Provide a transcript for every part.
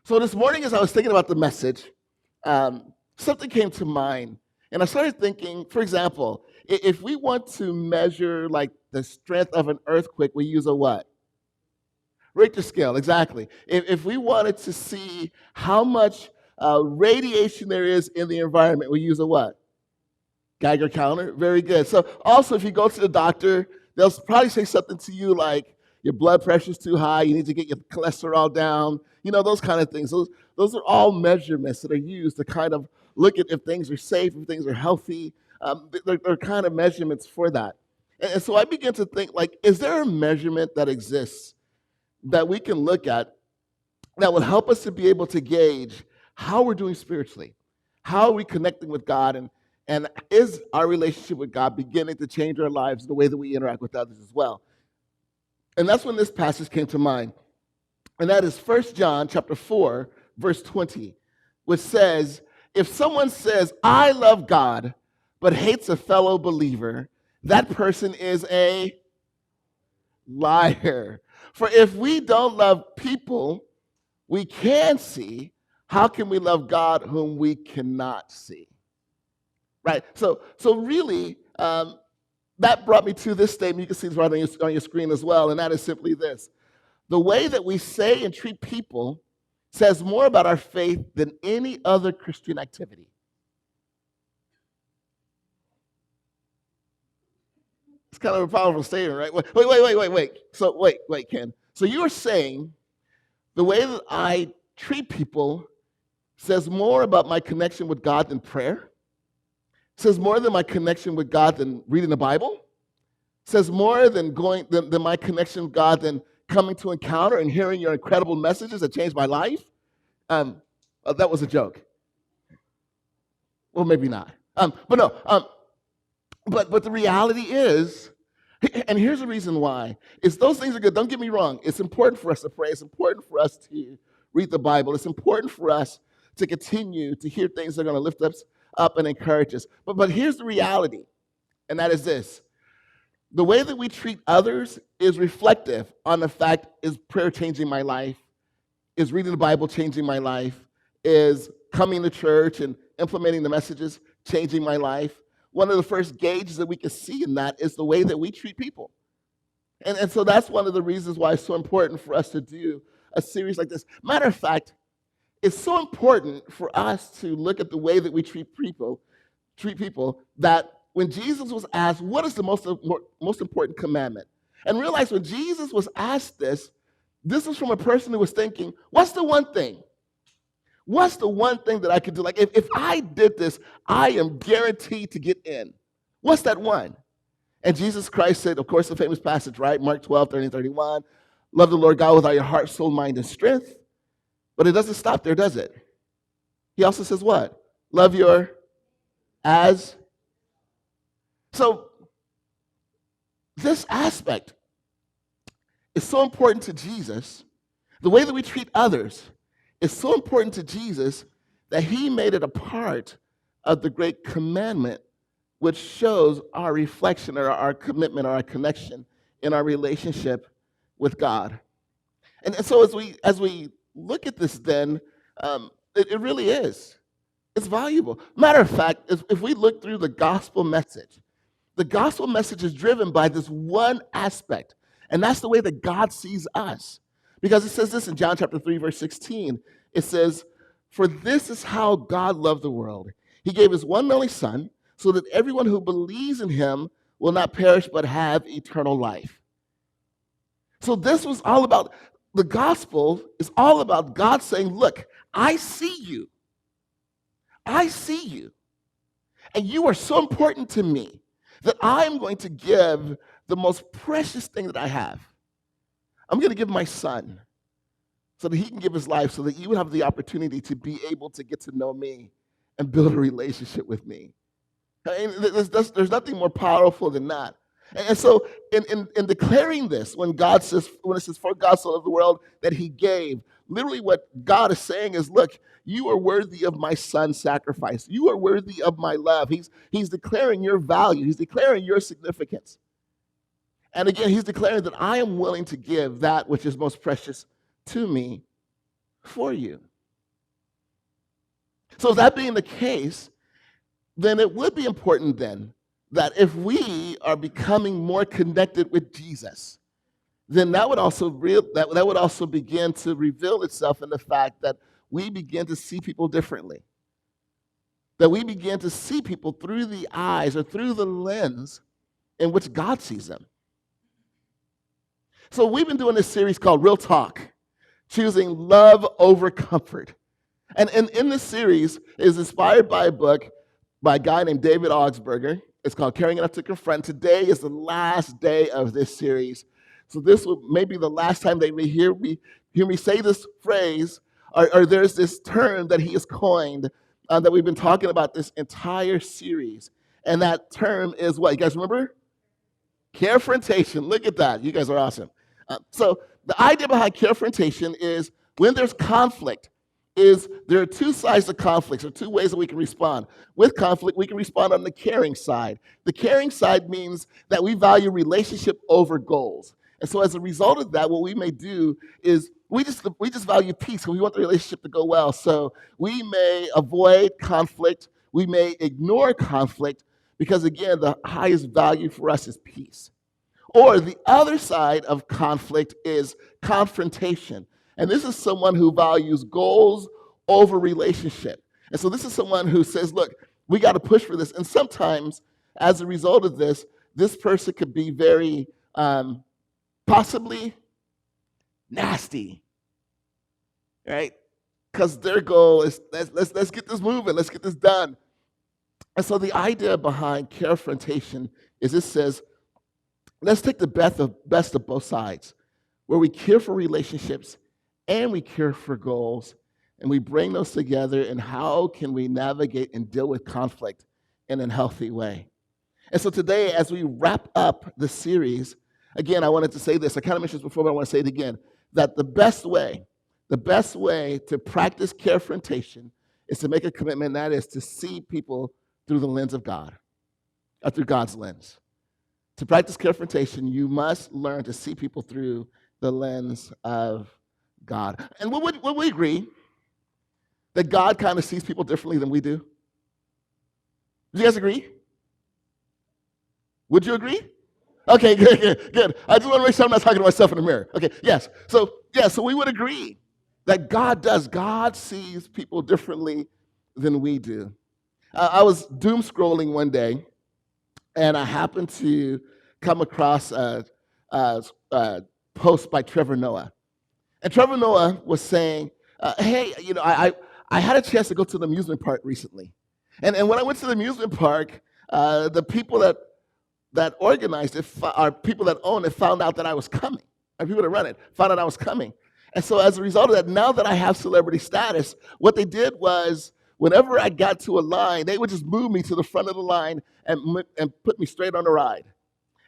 So this morning, as I was thinking about the message, something came to mind. And I started thinking, for example, if we want to measure like the strength of an earthquake, we use a what? Richter scale, exactly. If we wanted to see how much radiation there is in the environment, we use a what? Geiger counter. Very good. So also, if you go to the doctor, they'll probably say something to you like your blood pressure's too high, you need to get your cholesterol down, those kind of things. Those are all measurements that are used to kind of look at if things are safe, if things are healthy. They're kind of measurements for that. And so I began to think, like, is there a measurement that exists that we can look at that will help us to be able to gauge how we're doing spiritually? How are we connecting with God? And is our relationship with God beginning to change our lives, the way that we interact with others as well? And that's when this passage came to mind. And that is 1 John chapter 4, verse 20, which says, if someone says, I love God, but hates a fellow believer, that person is a liar. For if we don't love people we can see, how can we love God whom we cannot see? Right? So really, that brought me to this statement. You can see this right on your screen as well, and that is simply this. The way that we say and treat people says more about our faith than any other Christian activity. It's kind of a powerful statement, right? Wait. So wait, Ken. So you are saying the way that I treat people says more about my connection with God than prayer? Says more than my connection with God than reading the Bible? Says more than my connection with God than coming to encounter and hearing your incredible messages that changed my life? That was a joke. Well, maybe not. But no. But the reality is, and here's the reason why, is those things are good. Don't get me wrong. It's important for us to pray. It's important for us to read the Bible. It's important for us to continue to hear things that are going to lift us up and encourage us. But here's the reality, and that is this. The way that we treat others is reflective on the fact, is prayer changing my life? Is reading the Bible changing my life? Is coming to church and implementing the messages changing my life? One of the first gauges that we can see in that is the way that we treat people. And so that's one of the reasons why it's so important for us to do a series like this. Matter of fact, it's so important for us to look at the way that we treat people that when Jesus was asked, what is the most important commandment? And realize when Jesus was asked this was from a person who was thinking, what's the one thing? What's the one thing that I could do? Like, if I did this, I am guaranteed to get in. What's that one? And Jesus Christ said, of course, the famous passage, right? Mark 12, 30 and 31. Love the Lord God with all your heart, soul, mind, and strength. But it doesn't stop there, does it? He also says what? Love your as. So this aspect is so important to Jesus. The way that we treat others is so important to Jesus that he made it a part of the great commandment, which shows our reflection or our commitment or our connection in our relationship with God. And so as we look at this then, it really is. It's valuable. Matter of fact, if we look through the gospel message is driven by this one aspect, and that's the way that God sees us. Because it says this in John chapter 3, verse 16. It says, for this is how God loved the world. He gave his one and only Son, so that everyone who believes in him will not perish but have eternal life. So this was all about, the gospel is all about God saying, look, I see you. I see you. And you are so important to me that I'm going to give the most precious thing that I have. I'm going to give my Son so that he can give his life so that you would have the opportunity to be able to get to know me and build a relationship with me. And there's nothing more powerful than that. And so in declaring this, when it says, for God so loved the world that he gave, literally what God is saying is, look, you are worthy of my Son's sacrifice. You are worthy of my love. He's declaring your value. He's declaring your significance. And again, he's declaring that I am willing to give that which is most precious to me for you. So that being the case, then it would be important then that if we are becoming more connected with Jesus, then that would also that would also begin to reveal itself in the fact that we begin to see people differently. That we begin to see people through the eyes or through the lens in which God sees them. So we've been doing this series called Real Talk, choosing love over comfort. And in this series is inspired by a book by a guy named David Augsburger. It's called Caring Enough to Confront. Today is the last day of this series. So this will maybe the last time they may hear me say this phrase, or there's this term that he has coined that we've been talking about this entire series. And that term is what? You guys remember? Carefrontation. Look at that. You guys are awesome. So the idea behind carefrontation is when there's conflict, is there are two sides of conflicts, or two ways that we can respond. With conflict, we can respond on the caring side. The caring side means that we value relationship over goals. And so as a result of that, what we may do is we just value peace, and we want the relationship to go well. So we may avoid conflict, we may ignore conflict, because again, the highest value for us is peace. Or the other side of conflict is confrontation. And this is someone who values goals over relationship. And so this is someone who says, look, we got to push for this. And sometimes, as a result of this, this person could be very possibly nasty, right? Because their goal is, let's get this moving, let's get this done. And so the idea behind carefrontation is it says, let's take the best of both sides, where we care for relationships and we care for goals, and we bring those together, and how can we navigate and deal with conflict in a healthy way. And so today, as we wrap up the series, again, I wanted to say this. I kind of mentioned this before, but I want to say it again, that the best way to practice carefrontation is to make a commitment, and that is to see people through the lens of God, or through God's lens. To practice carefrontation, you must learn to see people through the lens of God. And would we agree that God kind of sees people differently than we do? Do you guys agree? Would you agree? Okay, good. I just want to make sure I'm not talking to myself in the mirror. Okay, yes. So we would agree that God sees people differently than we do. I was doom scrolling one day, and I happened to come across a post by Trevor Noah. And Trevor Noah was saying, hey, I had a chance to go to the amusement park recently. And when I went to the amusement park, the people that organized it, or people that own it, found out that I was coming. Or people that run it found out I was coming. And so as a result of that, now that I have celebrity status, what they did was, whenever I got to a line, they would just move me to the front of the line and put me straight on the ride.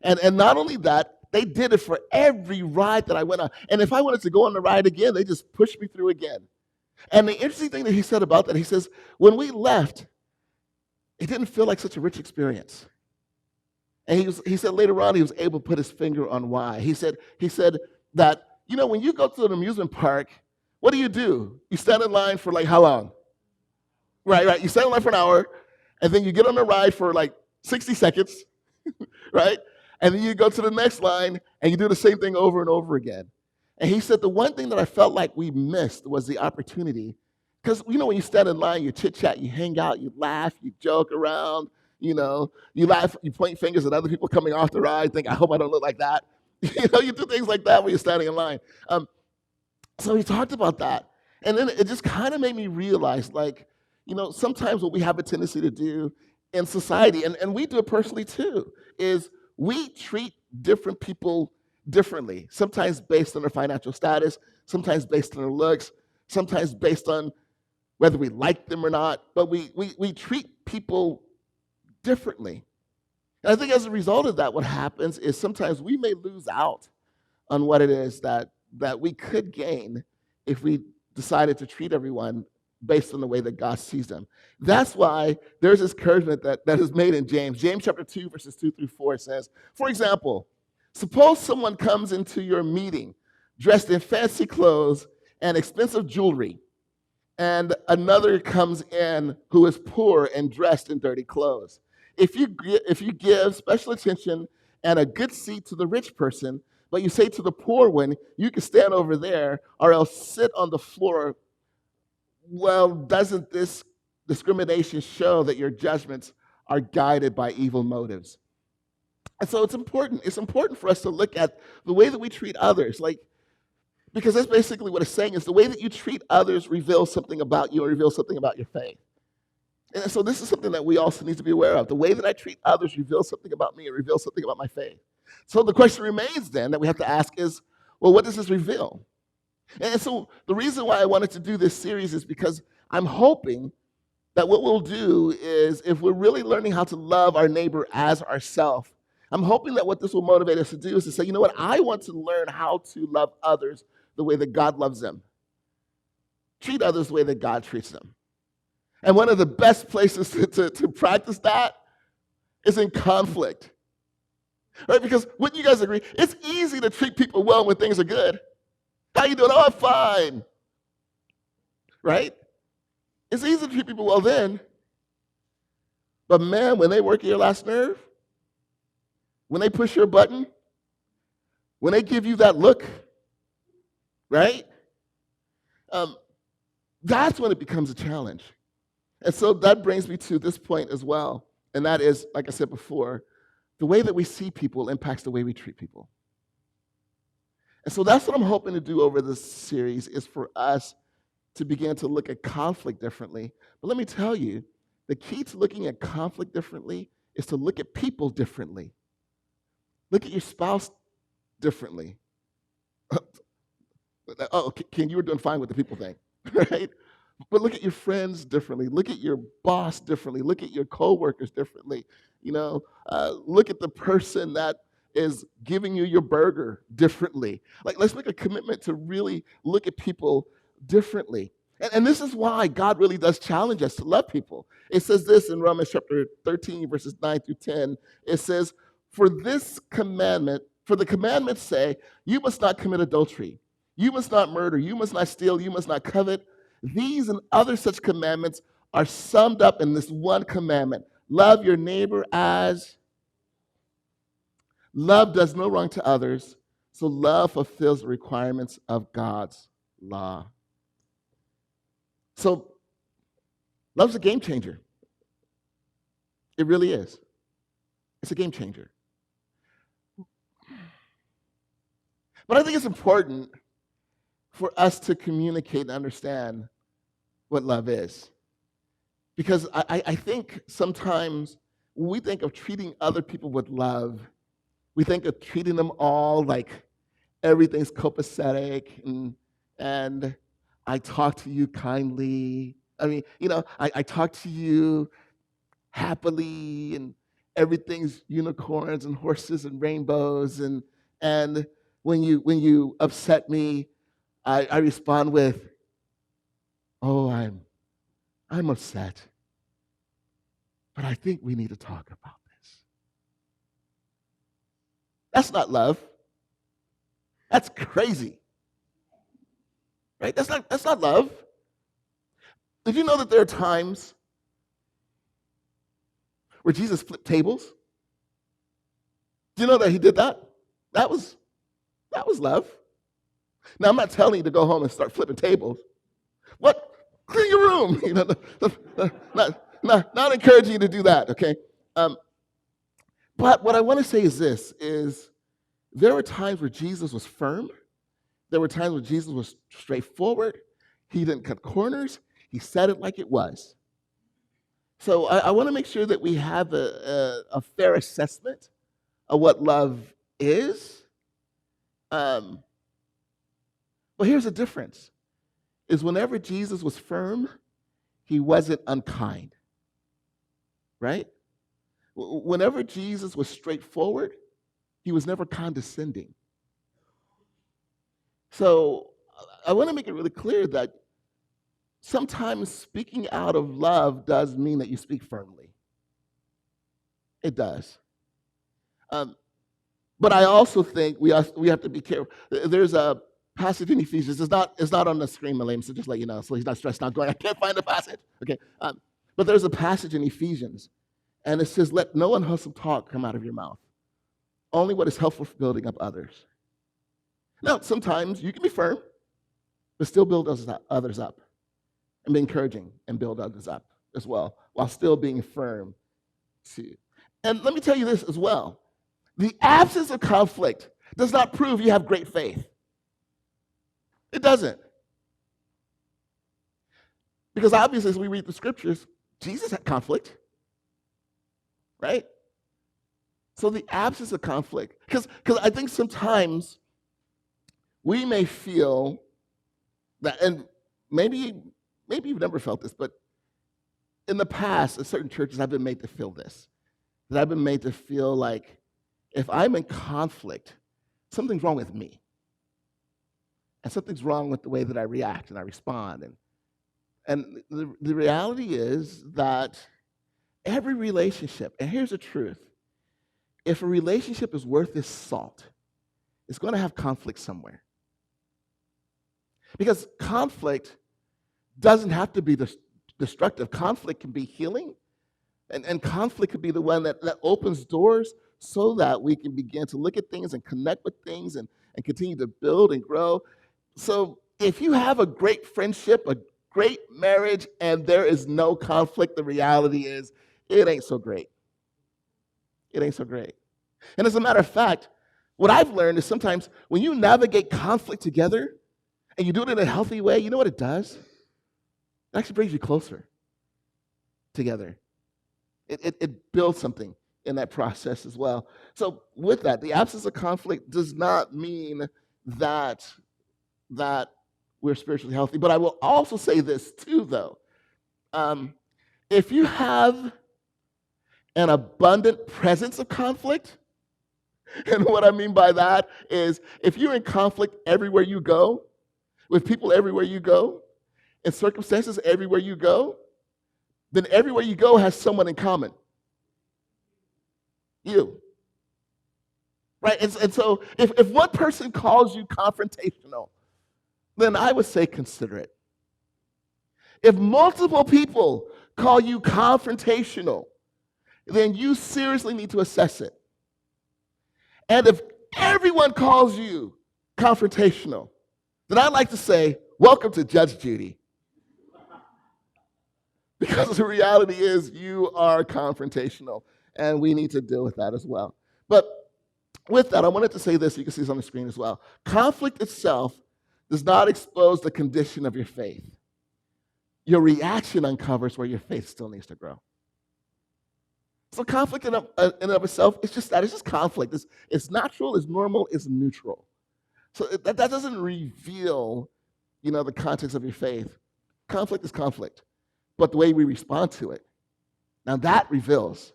And not only that, they did it for every ride that I went on. And if I wanted to go on the ride again, they just pushed me through again. And the interesting thing that he said about that, he says, when we left, it didn't feel like such a rich experience. And he said later on he was able to put his finger on why. He said that, when you go to an amusement park, what do? You stand in line for like how long? Right. You stand in line for an hour, and then you get on the ride for like 60 seconds, right? And then you go to the next line, and you do the same thing over and over again. And he said the one thing that I felt like we missed was the opportunity. Because, when you stand in line, you chit-chat, you hang out, you laugh, you joke around, you laugh, you point fingers at other people coming off the ride, think, I hope I don't look like that. You do things like that when you're standing in line. So he talked about that. And then it just kind of made me realize, sometimes what we have a tendency to do in society, and we do it personally too, is we treat different people differently, sometimes based on their financial status, sometimes based on their looks, sometimes based on whether we like them or not, but we treat people differently. And I think as a result of that, what happens is sometimes we may lose out on what it is that we could gain if we decided to treat everyone based on the way that God sees them. That's why there's this encouragement that is made in James. James chapter 2, verses 2 through 4 says, for example, suppose someone comes into your meeting dressed in fancy clothes and expensive jewelry, and another comes in who is poor and dressed in dirty clothes. If you give special attention and a good seat to the rich person, but you say to the poor one, you can stand over there or else sit on the floor, well, doesn't this discrimination show that your judgments are guided by evil motives? And so it's important. It's important for us to look at the way that we treat others. Like, because that's basically what it's saying is the way that you treat others reveals something about you or reveals something about your faith. And so this is something that we also need to be aware of. The way that I treat others reveals something about me. It reveals something about my faith. So the question remains then that we have to ask is, well, what does this reveal? And so the reason why I wanted to do this series is because I'm hoping that what we'll do is, if we're really learning how to love our neighbor as ourselves, I'm hoping that what this will motivate us to do is to say, you know what, I want to learn how to love others the way that God loves them. Treat others the way that God treats them. And one of the best places to practice that is in conflict. Right? Because wouldn't you guys agree? It's easy to treat people well when things are good. How you doing? Oh, I'm fine. Right? It's easy to treat people well then. But man, when they work your last nerve, when they push your button, when they give you that look, right? That's when it becomes a challenge. And so that brings me to this point as well. And that is, like I said before, the way that we see people impacts the way we treat people. And so that's what I'm hoping to do over this series, is for us to begin to look at conflict differently. But let me tell you, the key to looking at conflict differently is to look at people differently. Look at your spouse differently. Oh, Ken, you were doing fine with the people thing, right? But look at your friends differently. Look at your boss differently. Look at your coworkers differently. Look at the person that is giving you your burger differently. Like, let's make a commitment to really look at people differently. And this is why God really does challenge us to love people. It says this in Romans chapter 13, verses 9 through 10. It says, for the commandments say, you must not commit adultery. You must not murder. You must not steal. You must not covet. These and other such commandments are summed up in this one commandment. Love your neighbor as... Love does no wrong to others, so love fulfills the requirements of God's law. So, love's a game changer. It really is. It's a game changer. But I think it's important for us to communicate and understand what love is. Because I think sometimes when we think of treating other people with love, we think of treating them all like everything's copacetic and I talk to you kindly. I mean, I talk to you happily and everything's unicorns and horses and rainbows and when you upset me, I respond with, oh, I'm upset. But I think we need to talk about this. That's not love. That's crazy. Right? That's not love. Did you know that there are times where Jesus flipped tables? Do you know that he did that? That was love. Now, I'm not telling you to go home and start flipping tables. What? Clean your room. Not encouraging you to do that, okay? But what I want to say is this, is there were times where Jesus was firm. There were times where Jesus was straightforward. He didn't cut corners. He said it like it was. So I want to make sure that we have a fair assessment of what love is. But here's the difference, is whenever Jesus was firm, he wasn't unkind, right? Whenever Jesus was straightforward, he was never condescending. So I want to make it really clear that sometimes speaking out of love does mean that you speak firmly. It does. But I also think we have to be careful. There's a passage in Ephesians. It's not on the screen, Malaim, so just let you know. So he's not stressed out going, I can't find the passage. Okay. But there's a passage in Ephesians, and it says, let no unwholesome talk come out of your mouth. Only what is helpful for building up others. Now, sometimes you can be firm, but still build others up and be encouraging and build others up as well, while still being firm too. And let me tell you this as well. The absence of conflict does not prove you have great faith. It doesn't. Because obviously, as we read the scriptures, Jesus had conflict, right? So the absence of conflict, because I think sometimes we may feel that, and maybe you've never felt this, but in the past, in certain churches, I've been made to feel this, that I've been made to feel like if I'm in conflict, something's wrong with me. And something's wrong with the way that I react and I respond. And the reality is that every relationship, and here's the truth, if a relationship is worth its salt, it's going to have conflict somewhere. Because conflict doesn't have to be destructive. Conflict can be healing, and conflict could be the one that opens doors so that we can begin to look at things and connect with things and continue to build and grow. So if you have a great friendship, a great marriage, and there is no conflict, the reality is it ain't so great. It ain't so great. And as a matter of fact, what I've learned is sometimes when you navigate conflict together and you do it in a healthy way, you know what it does? It actually brings you closer together. It builds something in that process as well. So with that, the absence of conflict does not mean that we're spiritually healthy. But I will also say this too, though. If you have an abundant presence of conflict, and what I mean by that is if you're in conflict everywhere you go, with people everywhere you go, in circumstances everywhere you go, then everywhere you go has someone in common. You. Right? And so if one person calls you confrontational, then I would say consider it. If multiple people call you confrontational, then you seriously need to assess it. And if everyone calls you confrontational, then I'd like to say, welcome to Judge Judy. Because the reality is you are confrontational, and we need to deal with that as well. But with that, I wanted to say this, you can see this on the screen as well. Conflict itself does not expose the condition of your faith. Your reaction uncovers where your faith still needs to grow. So conflict in and of itself, it's just that. It's just conflict. It's natural, it's normal, it's neutral. So that doesn't reveal, the context of your faith. Conflict is conflict. But the way we respond to it, now that reveals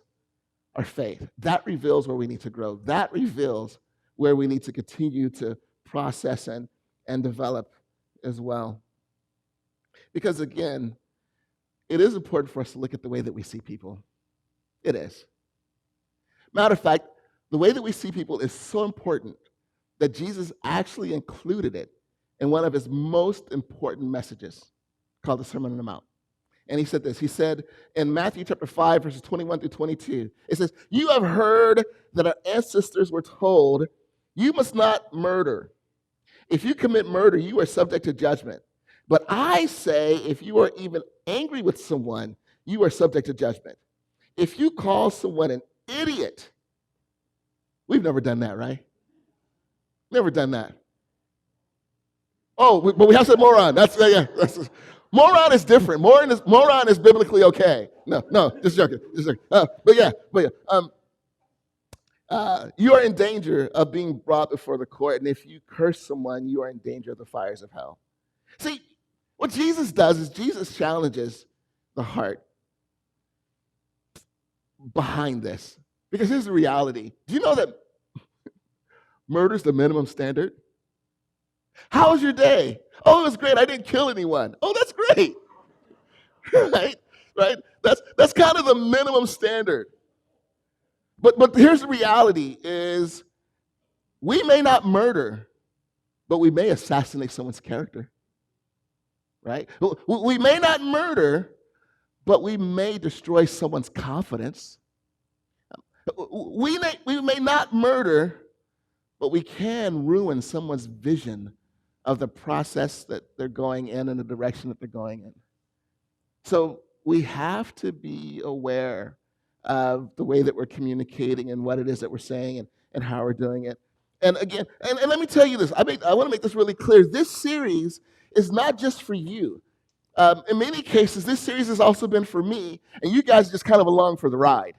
our faith. That reveals where we need to grow. That reveals where we need to continue to process and develop as well. Because again, it is important for us to look at the way that we see people. It is. Matter of fact, the way that we see people is so important that Jesus actually included it in one of his most important messages called the Sermon on the Mount. And he said this. He said in Matthew chapter 5, verses 21 through 22, it says, "You have heard that our ancestors were told, you must not murder. If you commit murder, you are subject to judgment. But I say, if you are even angry with someone, you are subject to judgment. If you call someone an idiot," we've never done that, right? Never done that. Oh, but we have said moron. Moron is different. Moron is biblically okay. No, just joking. You are in danger of being brought before the court, and if you curse someone, you are in danger of the fires of hell. See, what Jesus does is Jesus challenges the heart behind this. Because here's the reality. Do you know that murder is the minimum standard? How was your day? Oh, it was great. I didn't kill anyone. Oh, that's great. Right? That's kind of the minimum standard. But here's the reality is we may not murder, but we may assassinate someone's character, right? We may not murder, but we may destroy someone's confidence. We may not murder, but we can ruin someone's vision of the process that they're going in and the direction that they're going in. So we have to be aware of the way that we're communicating and what it is that we're saying and how we're doing it. And again, and let me tell you this, I want to make this really clear. This series is not just for you. In many cases, this series has also been for me, and you guys are just kind of along for the ride.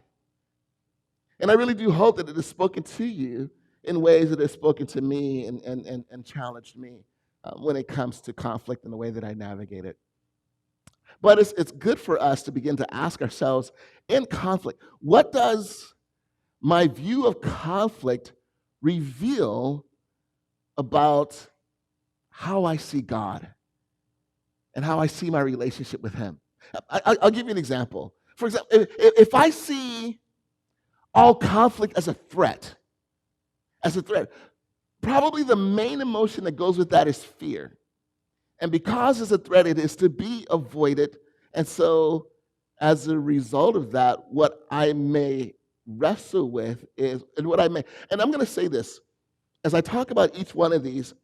And I really do hope that it has spoken to you in ways that have spoken to me and challenged me when it comes to conflict and the way that I navigate it. But it's good for us to begin to ask ourselves, in conflict, what does my view of conflict reveal about how I see God and how I see my relationship with Him? I'll give you an example. For example, if I see all conflict as a threat, probably the main emotion that goes with that is fear. And because it's a threat, it is to be avoided. And so, as a result of that, what I may wrestle with is, and I'm going to say this, as I talk about each one of these,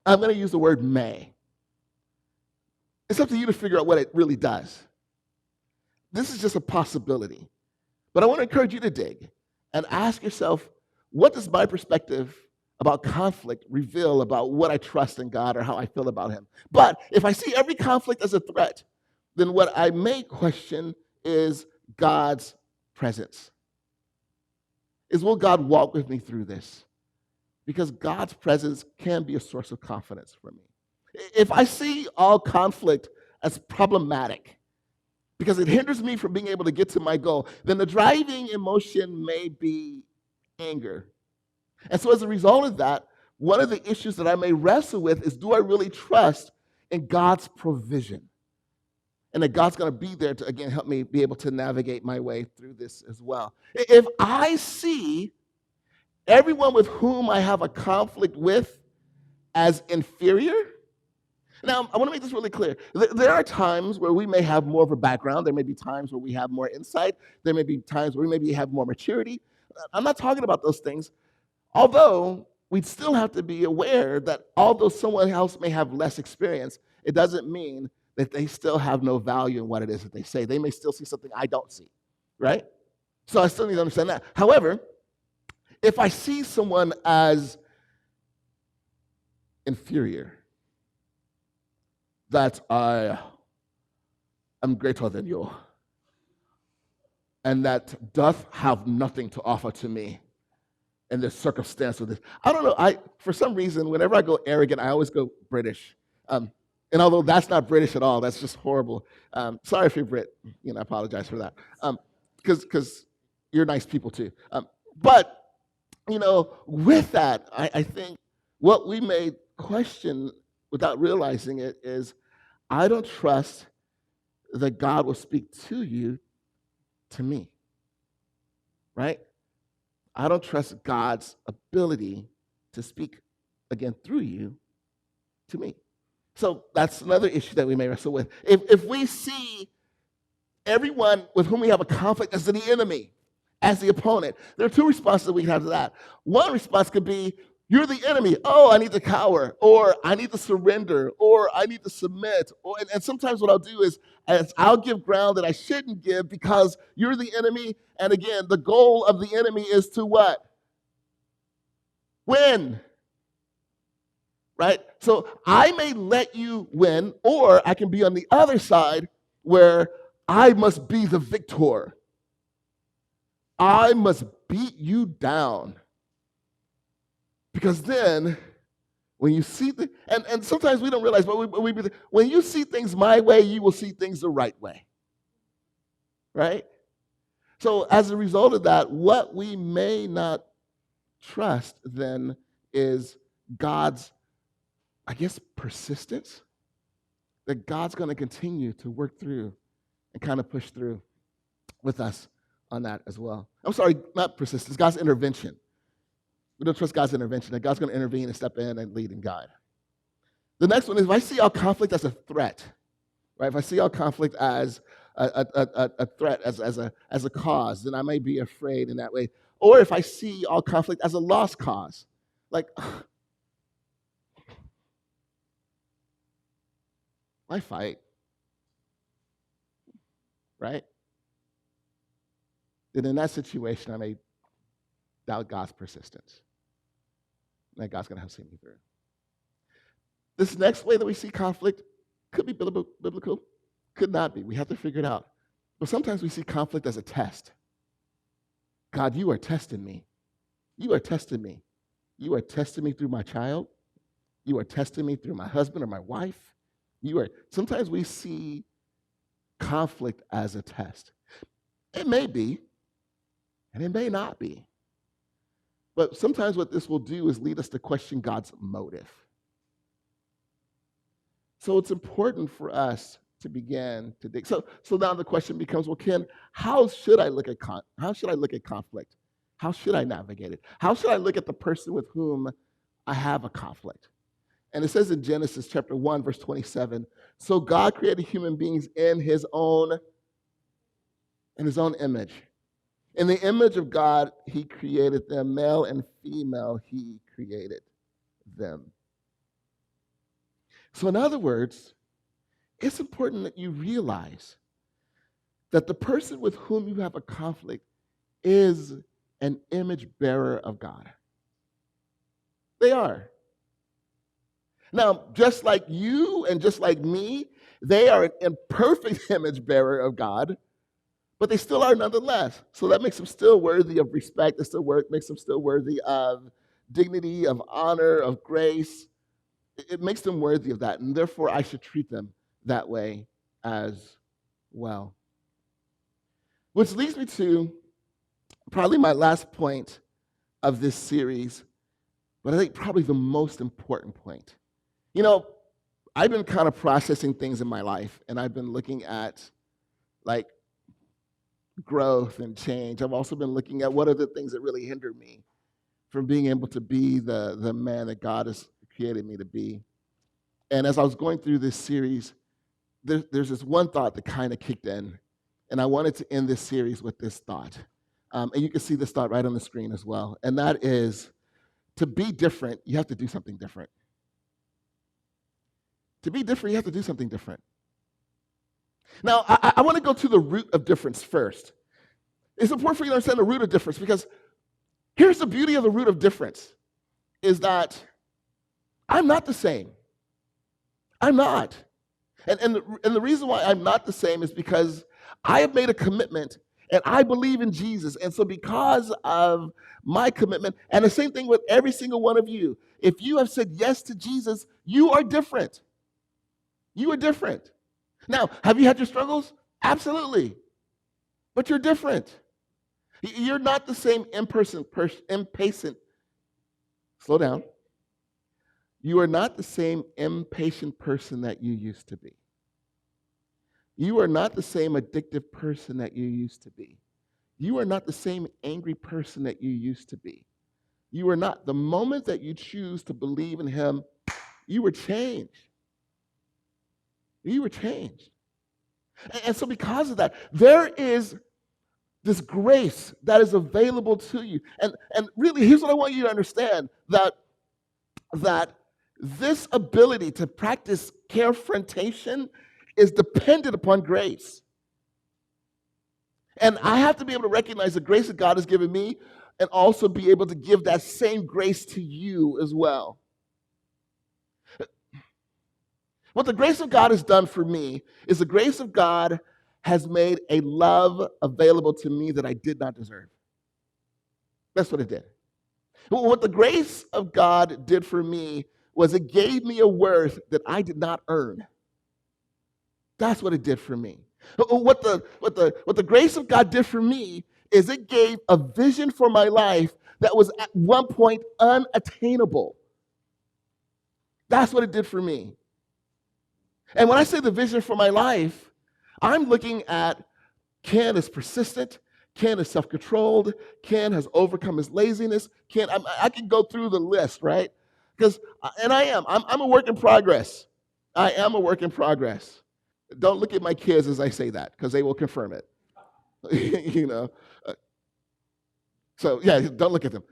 I'm going to use the word may. It's up to you to figure out what it really does. This is just a possibility. But I want to encourage you to dig and ask yourself, what does my perspective about conflict reveal about what I trust in God or how I feel about Him? But if I see every conflict as a threat, then what I may question is God's presence. Will God walk with me through this? Because God's presence can be a source of confidence for me. If I see all conflict as problematic, because it hinders me from being able to get to my goal, then the driving emotion may be anger. And so as a result of that, one of the issues that I may wrestle with is, do I really trust in God's provision? And that God's going to be there to, again, help me be able to navigate my way through this as well. If I see everyone with whom I have a conflict with as inferior, now, I want to make this really clear. There are times where we may have more of a background. There may be times where we have more insight. There may be times where we maybe have more maturity. I'm not talking about those things. Although, we'd still have to be aware that although someone else may have less experience, it doesn't mean that they still have no value in what it is that they say. They may still see something I don't see, right? So I still need to understand that. However, if I see someone as inferior, that I am greater than you, and that doth have nothing to offer to me in this circumstance with this. I don't know, for some reason, whenever I go arrogant, I always go British. And although that's not British at all, that's just horrible. Sorry if you're Brit, I apologize for that. Because you're nice people too. But, with that, I think what we may question without realizing it is, I don't trust that God will speak to you, to me, right? I don't trust God's ability to speak, again, through you, to me. So that's another issue that we may wrestle with. If we see everyone with whom we have a conflict as the enemy, as the opponent, there are two responses that we can have to that. One response could be, you're the enemy. Oh, I need to cower, or I need to surrender, or I need to submit. And sometimes what I'll do is I'll give ground that I shouldn't give because you're the enemy. And again, the goal of the enemy is to what? Win. Right? So I may let you win, or I can be on the other side where I must be the victor. I must beat you down. Because then, when you see and sometimes we don't realize, but when you see things my way, you will see things the right way. Right? So as a result of that, what we may not trust then is God's, persistence. That God's going to continue to work through and kind of push through with us on that as well. I'm sorry, not persistence, God's intervention. We don't trust God's intervention, that God's going to intervene and step in and lead and guide. The next one is if I see all conflict as a threat, right? If I see all conflict as a threat, as a cause, then I may be afraid in that way. Or if I see all conflict as a lost cause, like, why fight, right? Then in that situation, I may doubt God's persistence. And that God's going to have to see me through. This next way that we see conflict could be biblical, could not be. We have to figure it out. But sometimes we see conflict as a test. God, you are testing me. You are testing me. You are testing me through my child. You are testing me through my husband or my wife. Sometimes we see conflict as a test. It may be, and it may not be. But sometimes what this will do is lead us to question God's motive. So it's important for us to begin to dig. So now the question becomes, well, Ken, how should I look at conflict? How should I navigate it? How should I look at the person with whom I have a conflict? And it says in Genesis chapter 1, verse 27, so God created human beings in his own image. In the image of God, he created them, male and female, he created them. So in other words, it's important that you realize that the person with whom you have a conflict is an image bearer of God. They are. Now, just like you and just like me, they are an imperfect image bearer of God, but they still are nonetheless. So that makes them still worthy of respect. Makes them still worthy of dignity, of honor, of grace. It makes them worthy of that, and therefore I should treat them that way as well. Which leads me to probably my last point of this series, but I think probably the most important point. You know, I've been kind of processing things in my life, and I've been looking at like growth and change. I've also been looking at what are the things that really hinder me from being able to be the man that God has created me to be. And as I was going through this series, there's this one thought that kind of kicked in, and I wanted to end this series with this thought. And you can see this thought right on the screen as well, and that is, to be different, you have to do something different. To be different, you have to do something different. Now, I want to go to the root of difference first. It's important for you to understand the root of difference, because here's the beauty of the root of difference, is that I'm not the same. I'm not. And the reason why I'm not the same is because I have made a commitment, and I believe in Jesus. And so because of my commitment, and the same thing with every single one of you, if you have said yes to Jesus, you are different. You are different. Now, have you had your struggles? Absolutely. But you're different. You're not the same impatient. Slow down. You are not the same impatient person that you used to be. You are not the same addictive person that you used to be. You are not the same angry person that you used to be. You are not. The moment that you choose to believe in him, you were changed. You were changed. And so because of that, there is this grace that is available to you. And really, here's what I want you to understand, that this ability to practice confrontation is dependent upon grace. And I have to be able to recognize the grace that God has given me and also be able to give that same grace to you as well. What the grace of God has done for me is the grace of God has made a love available to me that I did not deserve. That's what it did. What the grace of God did for me was it gave me a worth that I did not earn. That's what it did for me. What the grace of God did for me is it gave a vision for my life that was at one point unattainable. That's what it did for me. And when I say the vision for my life, I'm looking at Ken is persistent. Ken is self-controlled. Ken has overcome his laziness. Ken, I can go through the list, right? Because, and I am. I'm a work in progress. I am a work in progress. Don't look at my kids as I say that, because they will confirm it. you know. Uh, so yeah, don't look at them.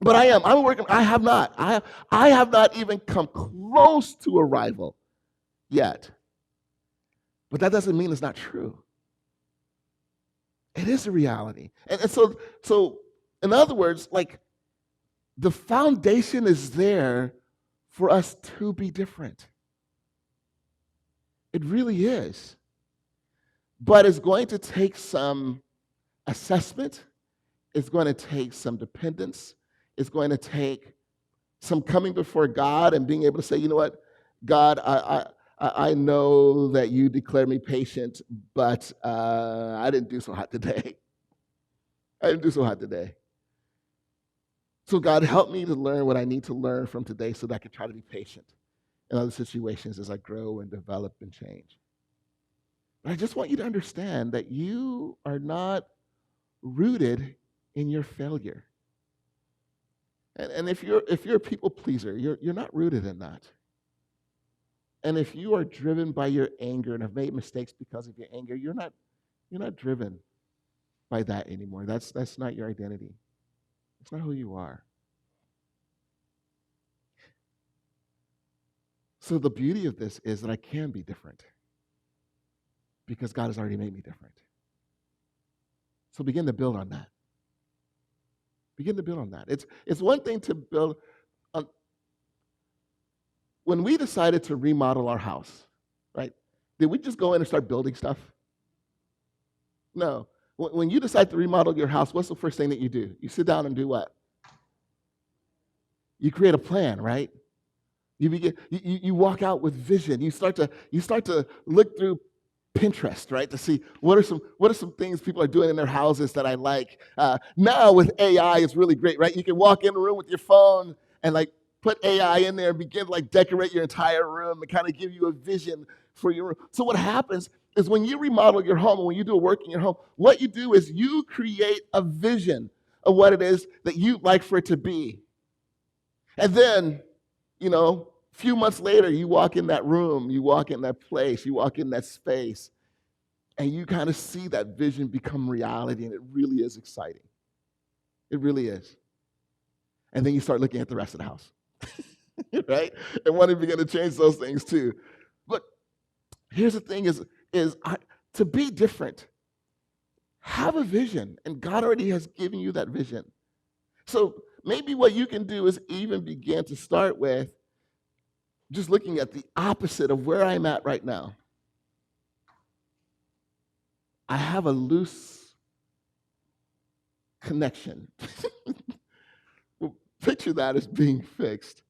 But I am. I'm a work. I have not. I have not even come close to arrival yet. But that doesn't mean it's not true. It is a reality. And so, in other words, like, the foundation is there for us to be different. It really is. But it's going to take some assessment. It's going to take some dependence. It's going to take some coming before God and being able to say, you know what, God, I know that you declared me patient, but I didn't do so hot today. I didn't do so hot today. So God, help me to learn what I need to learn from today so that I can try to be patient in other situations as I grow and develop and change. But I just want you to understand that you are not rooted in your failure. And if you're a people pleaser, you're not rooted in that. And if you are driven by your anger and have made mistakes because of your anger, you're not driven by that anymore. That's not your identity. It's not who you are. So the beauty of this is that I can be different because God has already made me different. So begin to build on that. Begin to build on that. It's one thing to build on. When we decided to remodel our house, right, did we just go in and start building stuff? No. When you decide to remodel your house, what's the first thing that you do? You sit down and do what? You create a plan, right? You walk out with vision. You start to look through Pinterest, right, to see what are some things people are doing in their houses that I like. Now with AI, it's really great, right? You can walk in the room with your phone and like put AI in there and begin to like decorate your entire room and kind of give you a vision for your room. So what happens is when you remodel your home and when you do a work in your home, what you do is you create a vision of what it is that you'd like for it to be. And then, a few months later, you walk in that room, you walk in that place, you walk in that space, and you kind of see that vision become reality, and it really is exciting. It really is. And then you start looking at the rest of the house, right? And want to begin to change those things too. Look, here's the thing is to be different, have a vision, and God already has given you that vision. So maybe what you can do is even begin to start with just looking at the opposite of where I'm at right now. I have a loose connection. Well, picture that as being fixed,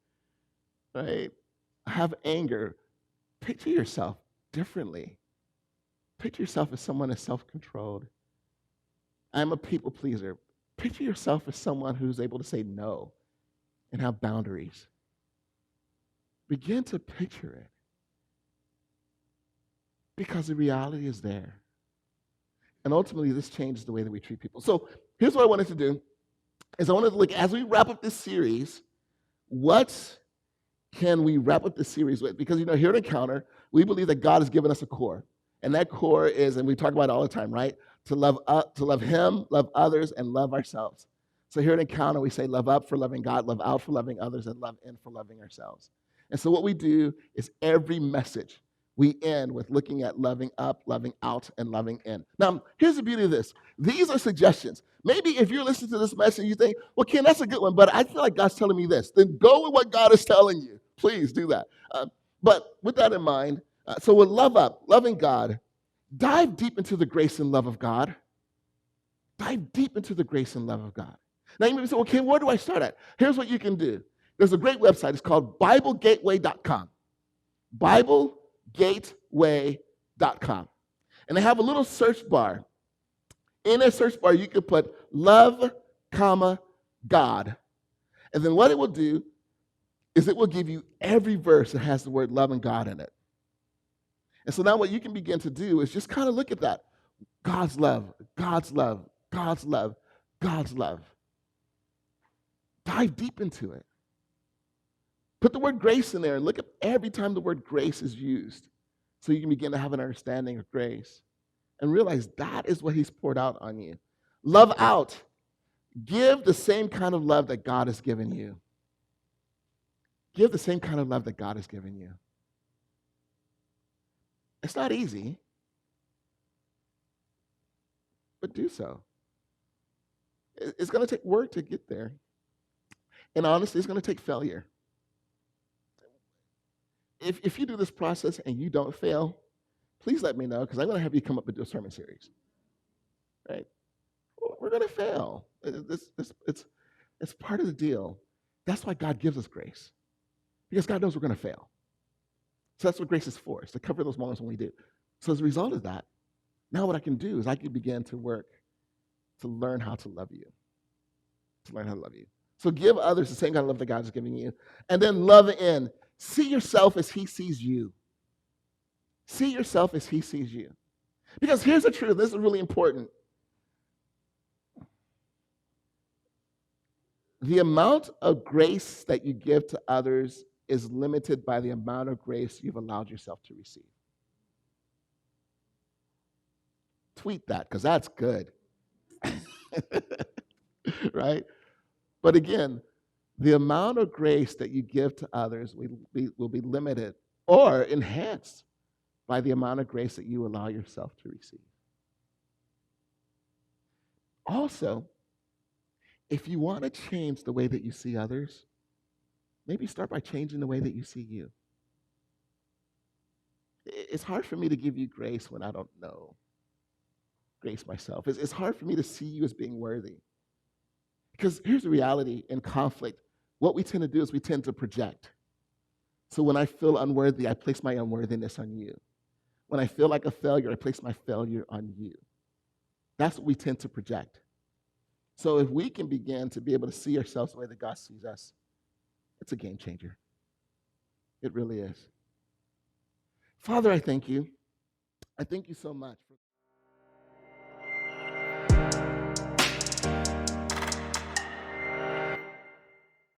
right? I have anger. Picture yourself differently. Picture yourself as someone that's self-controlled. I'm a people pleaser. Picture yourself as someone who's able to say no and have boundaries. Begin to picture it. Because the reality is there. And ultimately, this changes the way that we treat people. So here's what I wanted to do, is I wanted to look, as we wrap up this series, what can we wrap up this series with? Because, here at Encounter, we believe that God has given us a core. And that core is, and we talk about it all the time, right? To love Him, love others, and love ourselves. So here at Encounter, we say love up for loving God, love out for loving others, and love in for loving ourselves. And so what we do is every message, we end with looking at loving up, loving out, and loving in. Now, here's the beauty of this. These are suggestions. Maybe if you're listening to this message, you think, well, Ken, that's a good one, but I feel like God's telling me this. Then go with what God is telling you. Please do that. But with that in mind, so with love up, loving God, dive deep into the grace and love of God. Dive deep into the grace and love of God. Now, you may say, okay, where do I start at? Here's what you can do. There's a great website. It's called BibleGateway.com. BibleGateway.com. And they have a little search bar. In that search bar, you can put love, God. And then what it will do is it will give you every verse that has the word love and God in it. And so now what you can begin to do is just kind of look at that. God's love, God's love, God's love, God's love. Dive deep into it. Put the word grace in there and look at every time the word grace is used so you can begin to have an understanding of grace and realize that is what he's poured out on you. Love out. Give the same kind of love that God has given you. Give the same kind of love that God has given you. It's not easy, but do so. It's going to take work to get there. And honestly, it's going to take failure. If you do this process and you don't fail, please let me know, because I'm going to have you come up and do a sermon series. Right? We're going to fail. It's part of the deal. That's why God gives us grace, because God knows we're going to fail. So that's what grace is for, is to cover those moments when we do. So as a result of that, now what I can do is I can begin to work to learn how to love you. To learn how to love you. So give others the same kind of love that God is giving you. And then love in. See yourself as he sees you. See yourself as he sees you. Because here's the truth. This is really important. The amount of grace that you give to others is limited by the amount of grace you've allowed yourself to receive. Tweet that, because that's good. Right? But again, the amount of grace that you give to others will be limited or enhanced by the amount of grace that you allow yourself to receive. Also, if you want to change the way that you see others, maybe start by changing the way that you see you. It's hard for me to give you grace when I don't know grace myself. It's hard for me to see you as being worthy. Because here's the reality in conflict. What we tend to do is we tend to project. So when I feel unworthy, I place my unworthiness on you. When I feel like a failure, I place my failure on you. That's what we tend to project. So if we can begin to be able to see ourselves the way that God sees us, it's a game changer. It really is. Father, I thank you. I thank you so much for